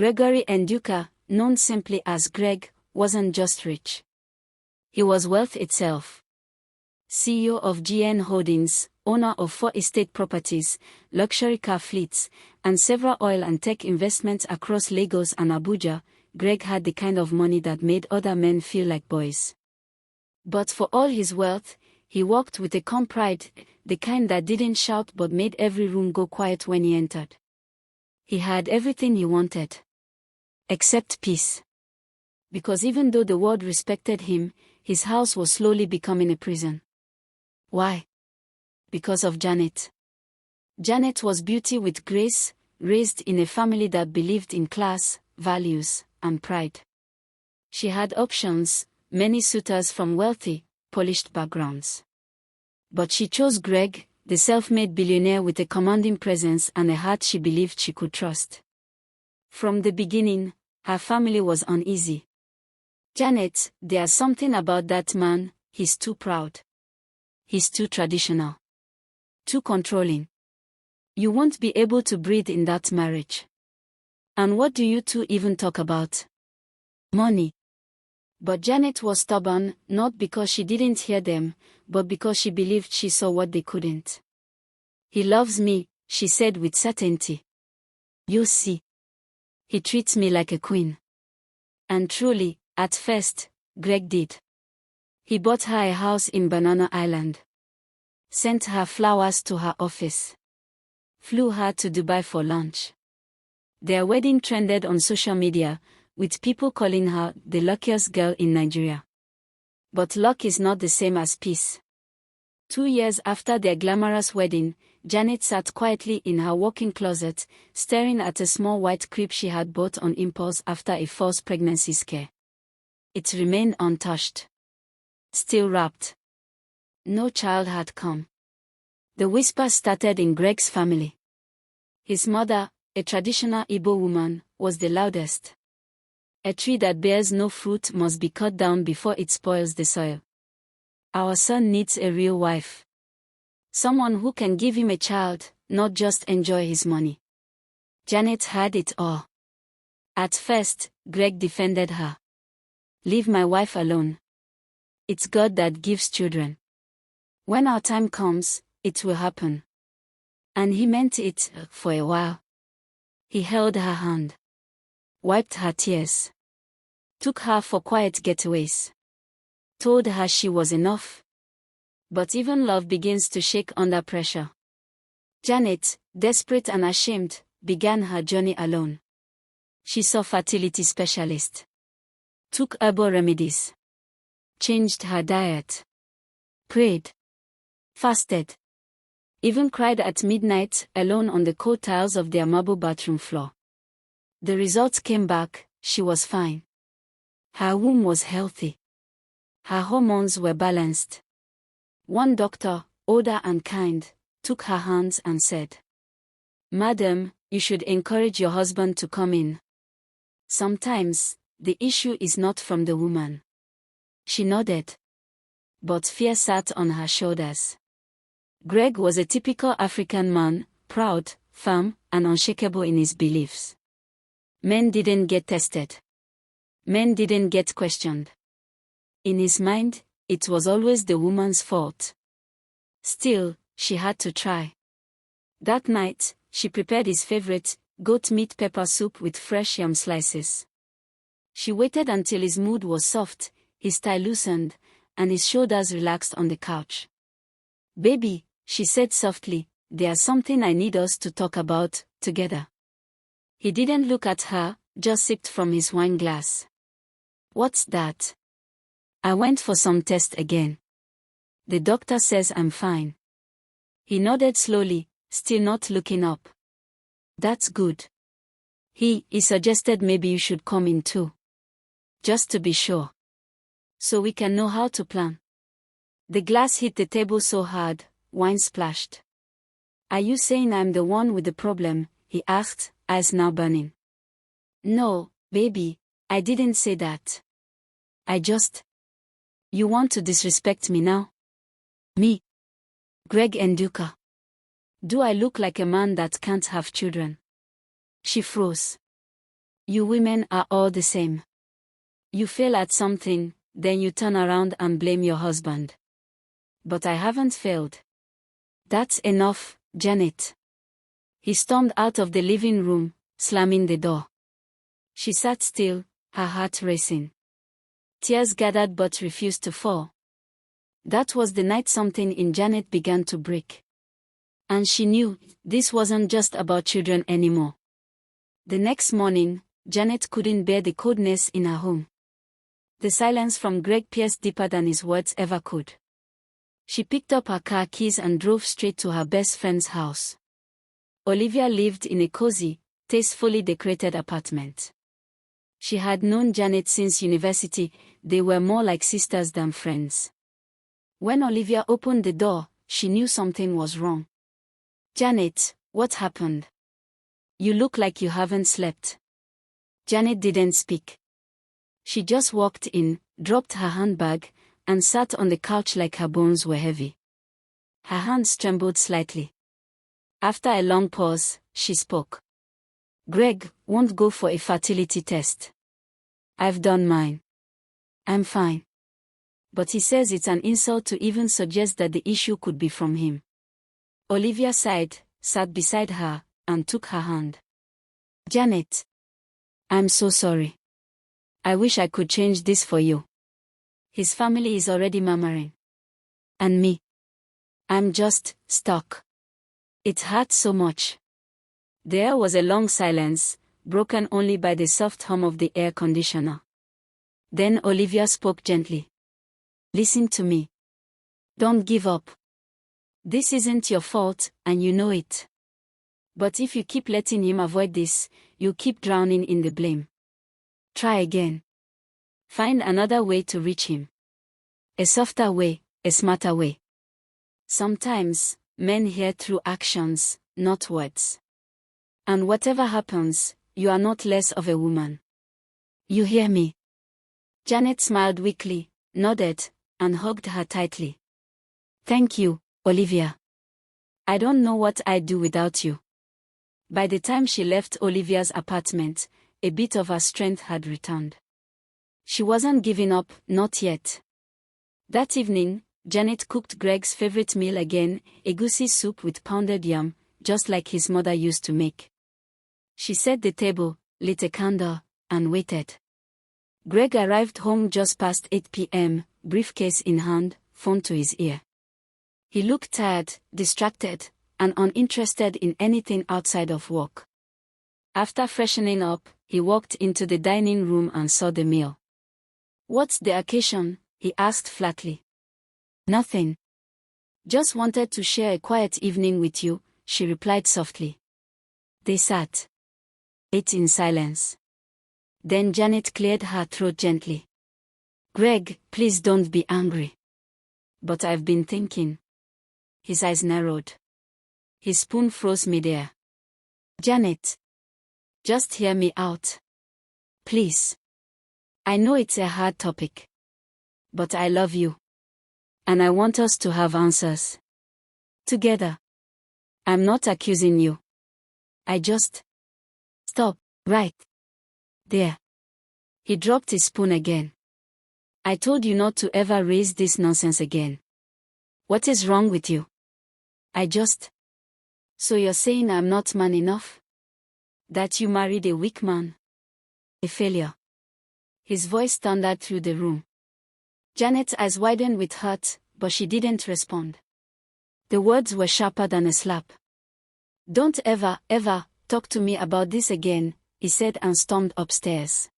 Gregory Nduka, known simply as Greg, wasn't just rich. He was wealth itself. CEO of GN Holdings, owner of 4 estate properties, luxury car fleets, and several oil and tech investments across Lagos and Abuja, Greg had the kind of money that made other men feel like boys. But for all his wealth, he walked with a calm pride, the kind that didn't shout but made every room go quiet when he entered. He had everything he wanted. Except peace. Because even though the world respected him, his house was slowly becoming a prison. Why? Because of Janet. Janet was beauty with grace, raised in a family that believed in class, values, and pride. She had options, many suitors from wealthy, polished backgrounds. But she chose Greg, the self-made billionaire with a commanding presence and a heart she believed she could trust. From the beginning, her family was uneasy. Janet, there's something about that man, he's too proud. He's too traditional. Too controlling. You won't be able to breathe in that marriage. And what do you two even talk about? Money. But Janet was stubborn, not because she didn't hear them, but because she believed she saw what they couldn't. He loves me, she said with certainty. You see. He treats me like a queen. And truly, at first, Greg did. He bought her a house in Banana Island. Sent her flowers to her office. Flew her to Dubai for lunch. Their wedding trended on social media, with people calling her the luckiest girl in Nigeria. But luck is not the same as peace. 2 years after their glamorous wedding, Janet sat quietly in her walk-in closet, staring at a small white crib she had bought on impulse after a false pregnancy scare. It remained untouched. Still wrapped. No child had come. The whispers started in Greg's family. His mother, a traditional Igbo woman, was the loudest. A tree that bears no fruit must be cut down before it spoils the soil. Our son needs a real wife. Someone who can give him a child, not just enjoy his money. Janet had it all. At first, Greg defended her. Leave my wife alone. It's God that gives children. When our time comes, it will happen. And he meant it, for a while. He held her hand. Wiped her tears. Took her for quiet getaways. Told her she was enough. But even love begins to shake under pressure. Janet, desperate and ashamed, began her journey alone. She saw fertility specialists. Took herbal remedies. Changed her diet. Prayed. Fasted. Even cried at midnight, alone on the cold tiles of their marble bathroom floor. The results came back, she was fine. Her womb was healthy. Her hormones were balanced. One doctor, older and kind, took her hands and said, "Madam, you should encourage your husband to come in. Sometimes, the issue is not from the woman." She nodded. But fear sat on her shoulders. Greg was a typical African man, proud, firm, and unshakable in his beliefs. Men didn't get tested. Men didn't get questioned. In his mind, it was always the woman's fault. Still, she had to try. That night, she prepared his favorite, goat meat pepper soup with fresh yam slices. She waited until his mood was soft, his tie loosened, and his shoulders relaxed on the couch. "Baby," she said softly, "there's something I need us to talk about, together." He didn't look at her, just sipped from his wine glass. "What's that?" "I went for some tests again. The doctor says I'm fine." He nodded slowly, still not looking up. "That's good." He suggested maybe you should come in too. Just to be sure. So we can know how to plan. The glass hit the table so hard, wine splashed. "Are you saying I'm the one with the problem?" he asked, eyes now burning. "No, baby, I didn't say that. I just... You want to disrespect me now? Me? Greg Nduka. Do I look like a man that can't have children?" She froze. You women are all the same. You fail at something, then you turn around and blame your husband. But I haven't failed. That's enough, Janet. He stormed out of the living room, slamming the door. She sat still, her heart racing. Tears gathered but refused to fall. That was the night something in Janet began to break. And she knew, this wasn't just about children anymore. The next morning, Janet couldn't bear the coldness in her home. The silence from Greg pierced deeper than his words ever could. She picked up her car keys and drove straight to her best friend's house. Olivia lived in a cozy, tastefully decorated apartment. She had known Janet since university. They were more like sisters than friends. When Olivia opened the door, she knew something was wrong. Janet, what happened? You look like you haven't slept. Janet didn't speak. She just walked in, dropped her handbag, and sat on the couch like her bones were heavy. Her hands trembled slightly. After a long pause, she spoke. Greg won't go for a fertility test. I've done mine. I'm fine. But he says it's an insult to even suggest that the issue could be from him. Olivia sighed, sat beside her, and took her hand. Janet. I'm so sorry. I wish I could change this for you. His family is already murmuring. And me. I'm just stuck. It hurts so much. There was a long silence, broken only by the soft hum of the air conditioner. Then Olivia spoke gently. Listen to me. Don't give up. This isn't your fault, and you know it. But if you keep letting him avoid this, you'll keep drowning in the blame. Try again. Find another way to reach him. A softer way, a smarter way. Sometimes, men hear through actions, not words. And whatever happens, you are not less of a woman. You hear me? Janet smiled weakly, nodded, and hugged her tightly. Thank you, Olivia. I don't know what I'd do without you. By the time she left Olivia's apartment, a bit of her strength had returned. She wasn't giving up, not yet. That evening, Janet cooked Greg's favorite meal again, egusi soup with pounded yam, just like his mother used to make. She set the table, lit a candle, and waited. Greg arrived home just past 8 p.m., briefcase in hand, phone to his ear. He looked tired, distracted, and uninterested in anything outside of work. After freshening up, he walked into the dining room and saw the meal. What's the occasion? He asked flatly. Nothing. Just wanted to share a quiet evening with you, she replied softly. They sat. Ate in silence. Then Janet cleared her throat gently. Greg, please don't be angry. But I've been thinking. His eyes narrowed. His spoon froze midair. Janet. Just hear me out. Please. I know it's a hard topic. But I love you. And I want us to have answers. Together. I'm not accusing you. I just... Stop, right. There. He dropped his spoon again. I told you not to ever raise this nonsense again. What is wrong with you? I just... So you're saying I'm not man enough? That you married a weak man? A failure? His voice thundered through the room. Janet's eyes widened with hurt, but she didn't respond. The words were sharper than a slap. Don't ever, ever, talk to me about this again, he said and stormed upstairs.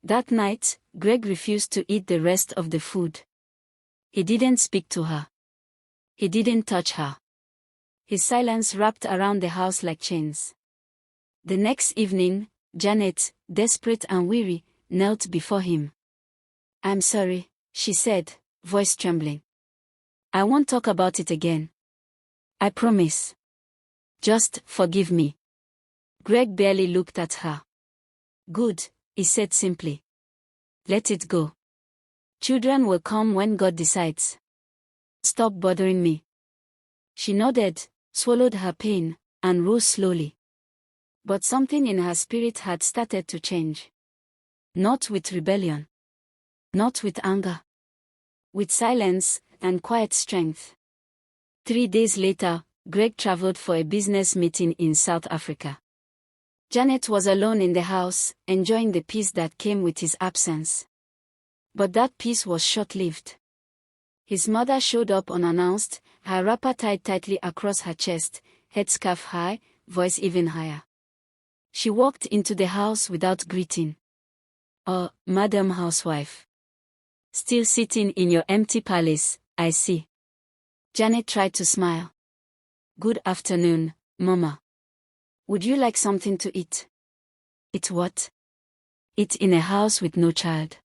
That night, Greg refused to eat the rest of the food. He didn't speak to her. He didn't touch her. His silence wrapped around the house like chains. The next evening, Janet, desperate and weary, knelt before him. I'm sorry, she said, voice trembling. I won't talk about it again. I promise. Just forgive me. Greg barely looked at her. Good, he said simply. Let it go. Children will come when God decides. Stop bothering me. She nodded, swallowed her pain, and rose slowly. But something in her spirit had started to change. Not with rebellion. Not with anger. With silence and quiet strength. 3 days later, Greg traveled for a business meeting in South Africa. Janet was alone in the house, enjoying the peace that came with his absence. But that peace was short-lived. His mother showed up unannounced, her wrapper tied tightly across her chest, headscarf high, voice even higher. She walked into the house without greeting. "Oh, Madam Housewife. Still sitting in your empty palace, I see." Janet tried to smile. "Good afternoon, Mama. Would you like something to eat?" "Eat what?" "Eat in a house with no child."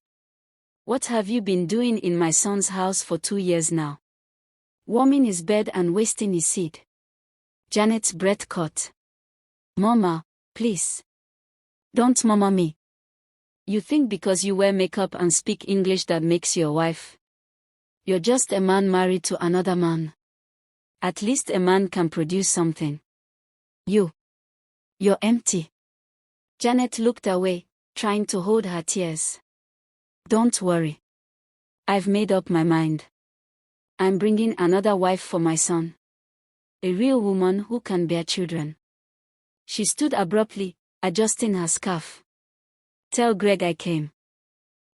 "What have you been doing in my son's house for 2 years now? Warming his bed and wasting his seed." Janet's breath caught. "Mama, please. Don't mama me. You think because you wear makeup and speak English that makes you a wife? You're just a man married to another man. At least a man can produce something. You're empty." Janet looked away, trying to hold her tears. "Don't worry. I've made up my mind. I'm bringing another wife for my son. A real woman who can bear children." She stood abruptly, adjusting her scarf. "Tell Greg I came.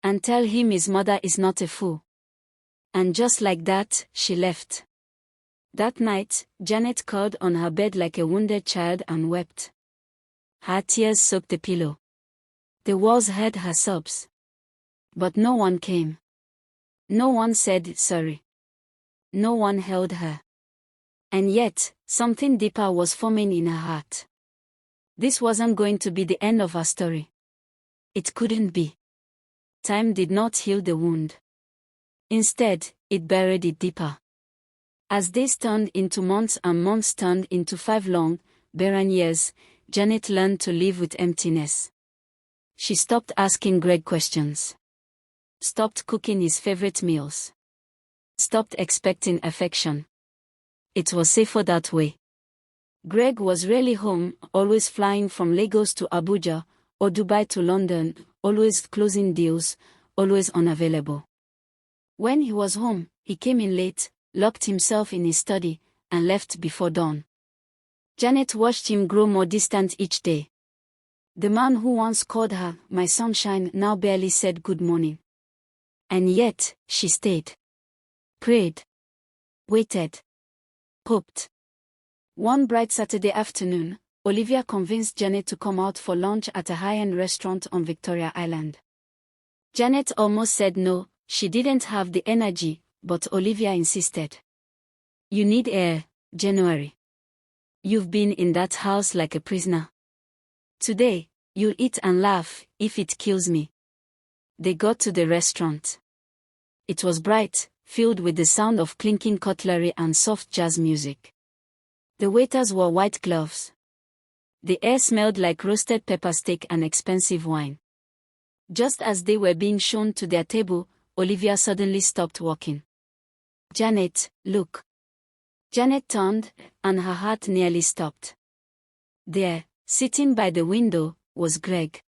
And tell him his mother is not a fool." And just like that, she left. That night, Janet curled on her bed like a wounded child and wept. Her tears soaked the pillow. The walls heard her sobs. But no one came. No one said sorry. No one held her. And yet, something deeper was forming in her heart. This wasn't going to be the end of her story. It couldn't be. Time did not heal the wound. Instead, it buried it deeper. As days turned into months and months turned into 5 long, barren years, Janet learned to live with emptiness. She stopped asking Greg questions. Stopped cooking his favorite meals. Stopped expecting affection. It was safer that way. Greg was rarely home, always flying from Lagos to Abuja, or Dubai to London, always closing deals, always unavailable. When he was home, he came in late, locked himself in his study, and left before dawn. Janet watched him grow more distant each day. The man who once called her "my sunshine" now barely said good morning. And yet, she stayed. Prayed. Waited. Hoped. One bright Saturday afternoon, Olivia convinced Janet to come out for lunch at a high-end restaurant on Victoria Island. Janet almost said no, she didn't have the energy, but Olivia insisted. "You need air, January. You've been in that house like a prisoner. Today, you'll eat and laugh, if it kills me." They got to the restaurant. It was bright, filled with the sound of clinking cutlery and soft jazz music. The waiters wore white gloves. The air smelled like roasted pepper steak and expensive wine. Just as they were being shown to their table, Olivia suddenly stopped walking. "Janet, look." Janet turned, and her heart nearly stopped. There, sitting by the window, was Greg.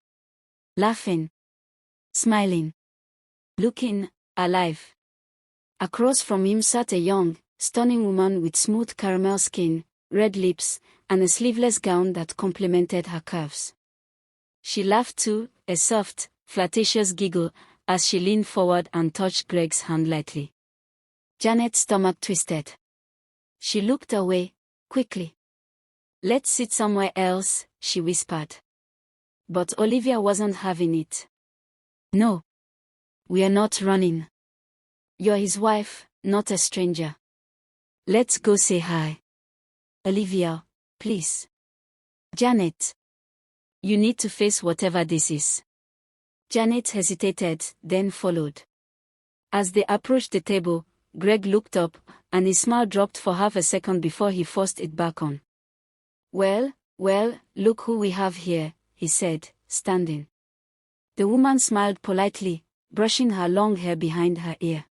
Laughing. Smiling. Looking alive. Across from him sat a young, stunning woman with smooth caramel skin, red lips, and a sleeveless gown that complemented her curves. She laughed too, a soft, flirtatious giggle, as she leaned forward and touched Greg's hand lightly. Janet's stomach twisted. She looked away, quickly. "Let's sit somewhere else," she whispered. But Olivia wasn't having it. "No. We're not running. You're his wife, not a stranger. Let's go say hi." "Olivia, please." "Janet. You need to face whatever this is." Janet hesitated, then followed. As they approached the table, Greg looked up, and his smile dropped for half a second before he forced it back on. Well, look who we have here," he said, standing. The woman smiled politely, brushing her long hair behind her ear.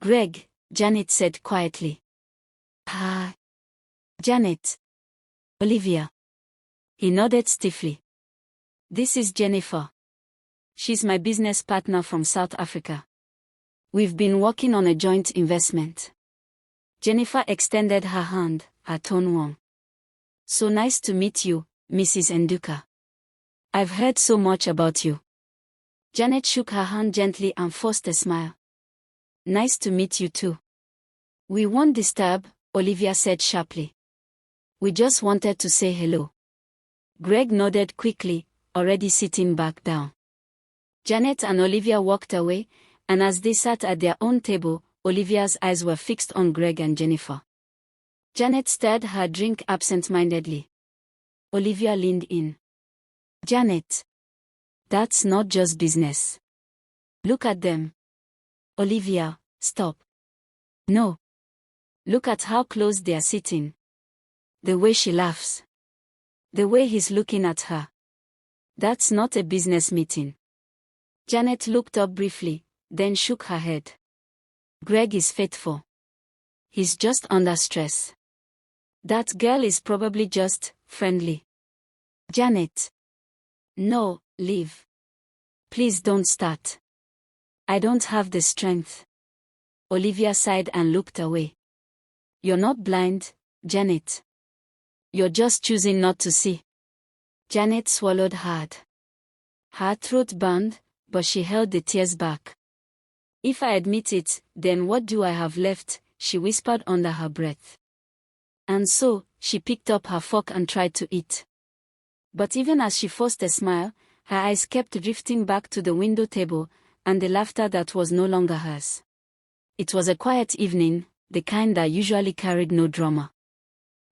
"Greg," Janet said quietly. "Hi." "Janet." "Olivia." He nodded stiffly. This is Jennifer. She's my business partner from South Africa. We've been working on a joint investment. Jennifer extended her hand, her tone warm. So nice to meet you, Mrs. Nduka. I've heard so much about you. Janet shook her hand gently and forced a smile. Nice to meet you too. We won't disturb, Olivia said sharply. We just wanted to say hello. Greg nodded quickly, already sitting back down. Janet and Olivia walked away, and as they sat at their own table, Olivia's eyes were fixed on Greg and Jennifer. Janet stirred her drink absent-mindedly. Olivia leaned in. Janet. That's not just business. Look at them. Olivia, stop. No. Look at how close they are sitting. The way she laughs. The way he's looking at her. That's not a business meeting. Janet looked up briefly, then shook her head. Greg is faithful. He's just under stress. That girl is probably just friendly. Janet. No, leave. Please don't start. I don't have the strength. Olivia sighed and looked away. You're not blind, Janet. You're just choosing not to see. Janet swallowed hard. Her throat burned, but she held the tears back. If I admit it, then what do I have left? She whispered under her breath. And so, she picked up her fork and tried to eat. But even as she forced a smile, her eyes kept drifting back to the window table, and the laughter that was no longer hers. It was a quiet evening, the kind that usually carried no drama.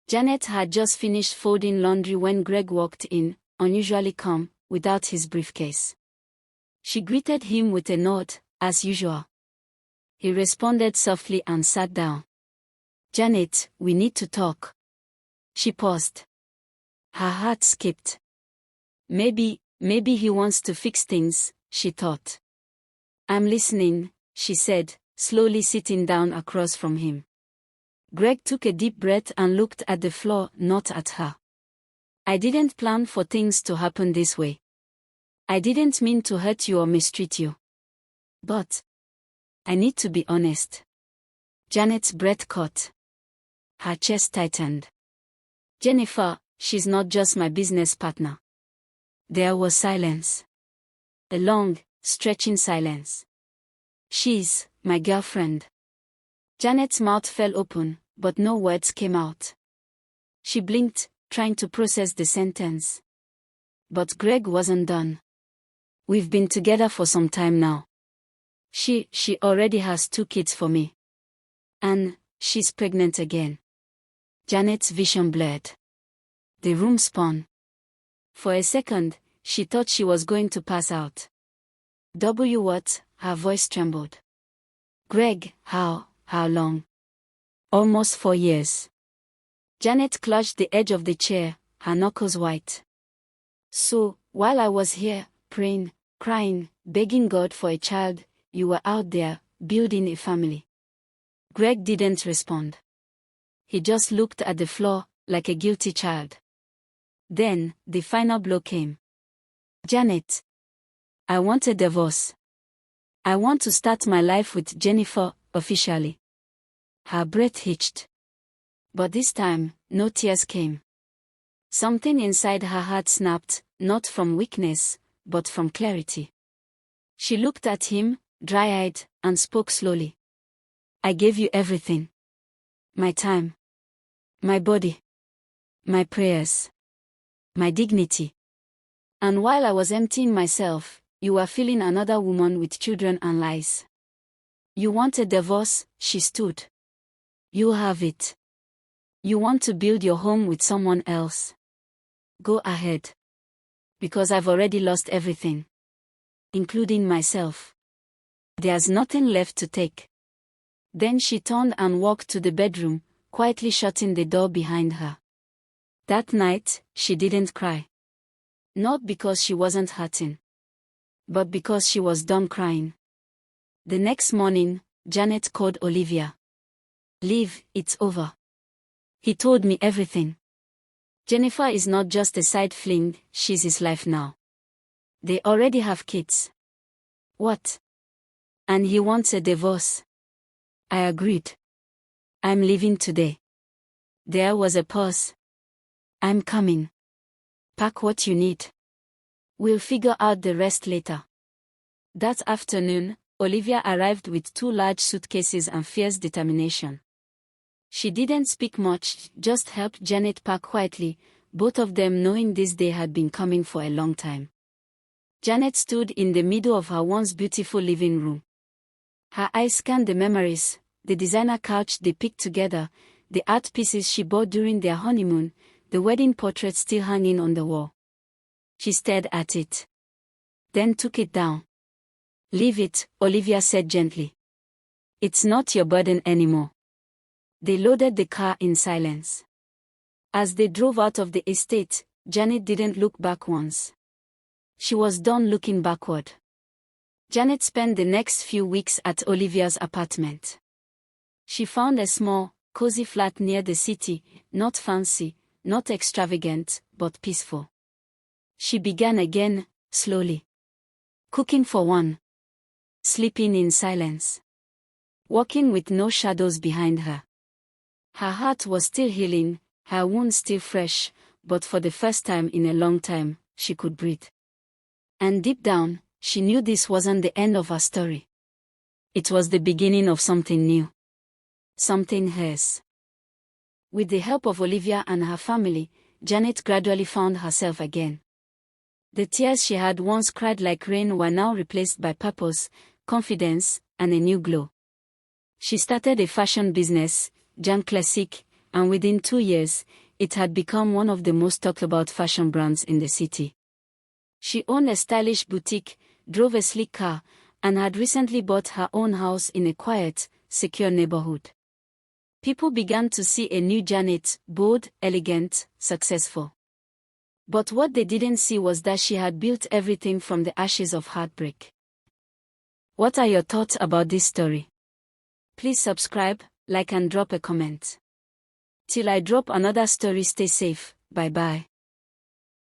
Janet had just finished folding laundry when Greg walked in, unusually calm, without his briefcase. She greeted him with a nod, as usual. He responded softly and sat down. Janet, we need to talk. She paused. Her heart skipped. Maybe he wants to fix things, she thought. I'm listening, she said, slowly sitting down across from him. Greg took a deep breath and looked at the floor, not at her. I didn't plan for things to happen this way. I didn't mean to hurt you or mistreat you. But I need to be honest. Janet's breath caught. Her chest tightened. Jennifer, she's not just my business partner. There was silence. A long, stretching silence. She's my girlfriend. Janet's mouth fell open, but no words came out. She blinked, trying to process the sentence. But Greg wasn't done. We've been together for some time now. She already has 2 kids for me. And she's pregnant again. Janet's vision blurred. The room spun. For a second, she thought she was going to pass out. What? Her voice trembled. Greg, how long? Almost 4 years. Janet clutched the edge of the chair, her knuckles white. So, while I was here, praying, crying, begging God for a child, you were out there, building a family. Greg didn't respond. He just looked at the floor, like a guilty child. Then, the final blow came. Janet. I want a divorce. I want to start my life with Jennifer, officially. Her breath hitched. But this time, no tears came. Something inside her heart snapped, not from weakness, but from clarity. She looked at him, dry-eyed, and spoke slowly. I gave you everything. My time. My body. My prayers. My dignity. And while I was emptying myself, you were filling another woman with children and lies. You want a divorce, she stood. You have it. You want to build your home with someone else. Go ahead. Because I've already lost everything. Including myself. There's nothing left to take. Then she turned and walked to the bedroom, quietly shutting the door behind her. That night, she didn't cry. Not because she wasn't hurting. But because she was done crying. The next morning, Janet called Olivia. Leave, it's over. He told me everything. Jennifer is not just a side fling, she's his life now. They already have kids. What? And he wants a divorce. I agreed. I'm leaving today. There was a pause. I'm coming. Pack what you need. We'll figure out the rest later. That afternoon, Olivia arrived with 2 large suitcases and fierce determination. She didn't speak much, just helped Janet pack quietly, both of them knowing this day had been coming for a long time. Janet stood in the middle of her once beautiful living room. Her eyes scanned the memories, the designer couch they picked together, the art pieces she bought during their honeymoon, the wedding portrait still hanging on the wall. She stared at it. Then took it down. Leave it, Olivia said gently. It's not your burden anymore. They loaded the car in silence. As they drove out of the estate, Janet didn't look back once. She was done looking backward. Janet spent the next few weeks at Olivia's apartment. She found a small, cozy flat near the city, not fancy, not extravagant, but peaceful. She began again, slowly. Cooking for one. Sleeping in silence. Walking with no shadows behind her. Her heart was still healing, her wound still fresh, but for the first time in a long time, she could breathe. And deep down, she knew this wasn't the end of her story. It was the beginning of something new. Something hers. With the help of Olivia and her family, Janet gradually found herself again. The tears she had once cried like rain were now replaced by purpose, confidence, and a new glow. She started a fashion business, Jan Classic, and within 2 years, it had become one of the most talked about fashion brands in the city. She owned a stylish boutique, drove a sleek car, and had recently bought her own house in a quiet, secure neighborhood. People began to see a new Janet, bold, elegant, successful. But what they didn't see was that she had built everything from the ashes of heartbreak. What are your thoughts about this story? Please subscribe, like and drop a comment. Till I drop another story, stay safe, bye bye.